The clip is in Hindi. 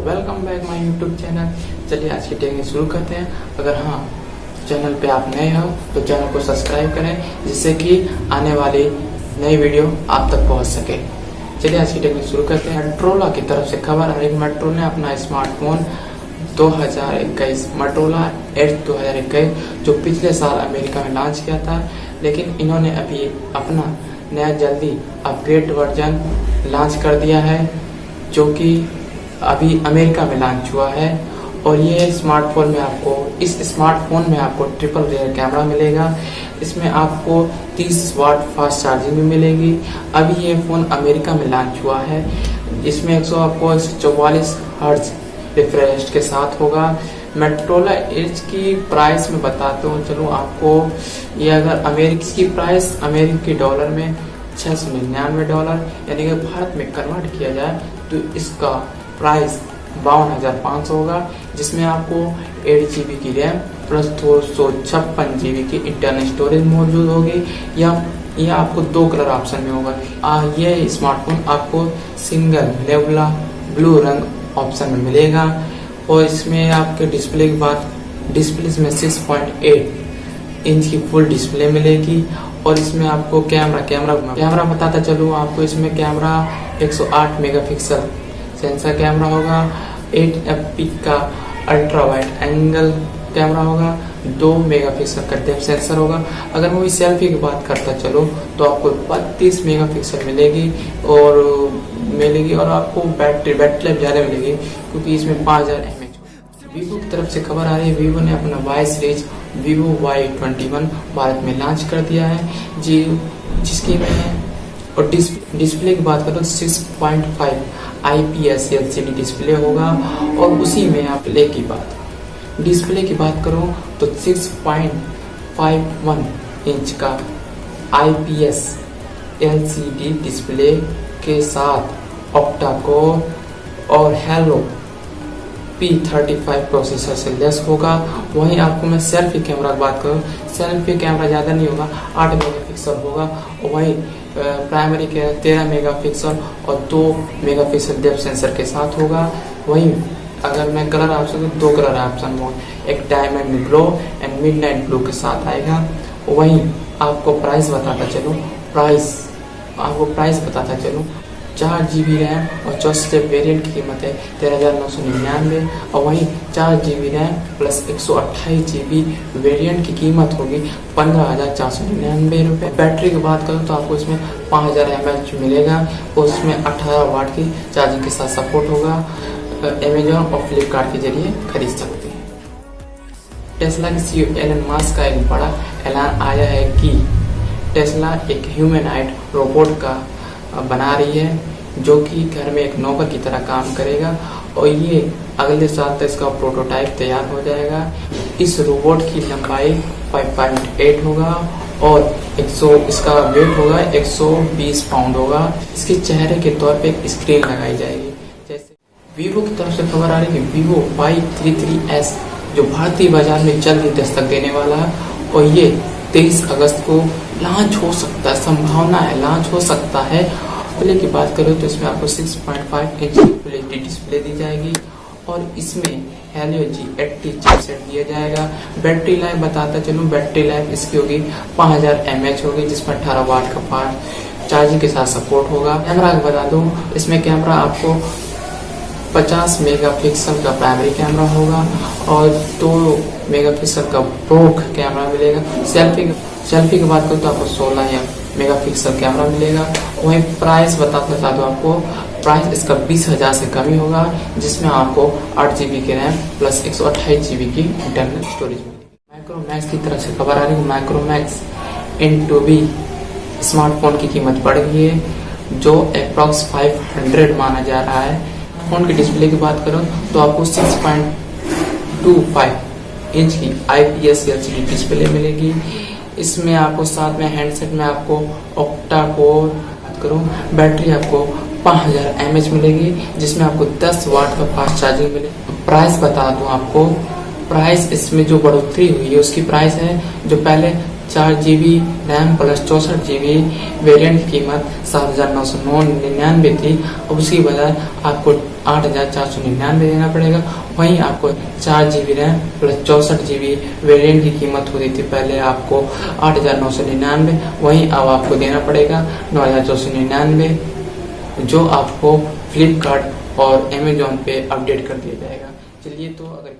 Welcome back my YouTube channel. चलिए आज की टेक्निक शुरू करते हैं। अगर हाँ चैनल पे आप नए हो तो चैनल को सब्सक्राइब करें जिससे कि आने वाली नई वीडियो आप तक पहुंच सके। चलिए आज की टेक्निक शुरू करते हैं। मोटोरोला की तरफ से खबर आ रही है, मोटोरोला ने अपना स्मार्टफोन 2021 मोटोरोला एज 2021 जो पिछले साल अमेरिका में लॉन्च किया था, लेकिन इन्होंने अभी अपना नया जल्दी अपग्रेड वर्जन लॉन्च कर दिया है जो कि अभी अमेरिका में लॉन्च हुआ है। और ये स्मार्टफोन में आपको ट्रिपल रेयर कैमरा मिलेगा। इसमें आपको 30 वाट फास्ट चार्जिंग भी मिलेगी। अभी ये फ़ोन अमेरिका में लॉन्च हुआ है। इसमें 144 हर्ट्ज रिफ्रेश के साथ होगा। मोटोरोला एज की प्राइस में बताता हूँ चलो आपको। ये अगर अमेरिकी डॉलर में $699 यानी कि भारत में कन्वर्ट किया जाए तो इसका प्राइस 52,500 होगा, जिसमें आपको 8 GB की रैम प्लस 256 GB की इंटरनल स्टोरेज मौजूद होगी। यह आपको 2 कलर ऑप्शन में होगा। ये स्मार्टफोन आपको सिंगल नेबुला ब्लू रंग ऑप्शन में मिलेगा। और इसमें आपके डिस्प्ले में 6.8 इंच की फुल डिस्प्ले मिलेगी। और इसमें आपको कैमरा बताता चलूँ आपको। इसमें कैमरा 108 मेगापिक्सल सेंसर कैमरा होगा, 8fp का अल्ट्रा वाइड एंगल कैमरा होगा, 2 मेगापिक्सल का डेप्थ सेंसर होगा। अगर मैं सेल्फी की बात करता चलो तो आपको 32 मेगापिक्सल मिलेगी और आपको बैटरी लाइफ ज़्यादा मिलेगी क्योंकि इसमें 5000 mAh। वीवो की तरफ से खबर आ रही है, वीवो ने अपना Y series Vivo Y21 Bharat में लॉन्च कर दिया है जिसकी मैं और डिस्प्ले की बात करो 6.5 IPS LCD डिस्प्ले होगा। और उसी में आप डिस्प्ले की बात करो तो 6.51 इंच का IPS LCD डिस्प्ले के साथ ऑक्टा कोर और हेलो P35 प्रोसेसर से लेस होगा। वहीं आपको मैं सेल्फी कैमरा की बात करूँ, सेल्फी कैमरा ज़्यादा नहीं होगा, 8 मेगापिक्सल होगा। और वहीं प्राइमरी के 13 मेगापिक्सल और 2 मेगापिक्सल डेप्थ सेंसर के साथ होगा। वहीं अगर मैं कलर ऑप्शन 2 कलर ऑप्शन हो, एक diamond glow and midnight blue के साथ आएगा। वहीं आपको प्राइस बताता चलूँ 4 GB रैम और 64 वेरिएंट की कीमत है 13,999। और वहीं 4 GB RAM plus 128 GB variant की कीमत होगी 15,499 रुपये। बैटरी की बात करूँ तो आपको इसमें 5000 mAh मिलेगा और उसमें 18 वाट की चार्जिंग के साथ सपोर्ट होगा। अमेजॉन और फ्लिपकार्ट के जरिए खरीद सकते हैं। टेस्ला के CEO एलन मस्क का एक बड़ा ऐलान आया है कि टेस्ला एक ह्यूमनॉइड रोबोट का बना रही है जो कि घर में एक नौकर की तरह काम करेगा। और ये अगले साल तक इसका प्रोटोटाइप तैयार हो जाएगा। इस रोबोट की लंबाई 5.8 होगा और इसका वेट होगा 120 पाउंड होगा। इसके चेहरे के तौर पे एक स्क्रीन लगाई जाएगी। जैसे वीवो की तरफ से खबर आ रही है, Vivo Y33s जो भारतीय बाजार में जल्द ही दस्तक देने वाला है और ये 23 अगस्त को लॉन्च हो सकता है, संभावना है लॉन्च हो सकता है। डिस्प्ले की बात करो तो इसमें आपको 6.5 इंच की डिस्प्ले दी जाएगी और इसमें हेलियो G80 चिपसेट दिया जाएगा। बैटरी लाइफ बताता चलूँ, बैटरी लाइफ इसकी होगी 5000 mAh होगी, जिसमें 18 वाट का फास्ट चार्जिंग के साथ सपोर्ट होगा। कैमरा बता दूँ, इसमें कैमरा आपको 50 मेगापिक्सल का प्राइमरी कैमरा होगा और 2 मेगापिक्सल का प्रोक कैमरा मिलेगा। सेल्फी की बात करूँ तो आपको 16 मेगापिक्सल कैमरा मिलेगा। वहीं प्राइस बताना चाहता हूँ आपको, प्राइस इसका 20,000 से कम ही होगा, जिसमें आपको 8 GB की रैम प्लस 128 GB की इंटरनल स्टोरेज मिलेगी। माइक्रोमैक्स की तरफ से खबर आ रही है, माइक्रोमैक्स इन 2B स्मार्टफोन की कीमत बढ़ गई है जो अप्रॉक्स 500 माना जा रहा है। फोन की डिस्प्ले की बात करो तो आपको 6.25 इंच की IPS LCD डिस्प्ले मिलेगी। इसमें आपको साथ में हैंडसेट में आपको ऑक्टा कोर बात करूँ, बैटरी आपको 5000 mAh मिलेगी, जिसमें आपको 10 वाट का फास्ट चार्जिंग मिलेगी। प्राइस बता दूँ आपको, प्राइस इसमें जो बढ़ोतरी हुई है उसकी प्राइस है जो पहले 4GB RAM plus 64GB variant की कीमत 7,999 थी। अब उसकी बजाय आपको 8,499 देना पड़ेगा। वहीं आपको 4GB RAM plus 64GB variant की कीमत होती थी पहले आपको 8,999, वहीं अब आपको देना पड़ेगा 9,499, जो आपको फ्लिपकार्ट और अमेजोन पे अपडेट कर दिया जाएगा। चलिए, तो अगर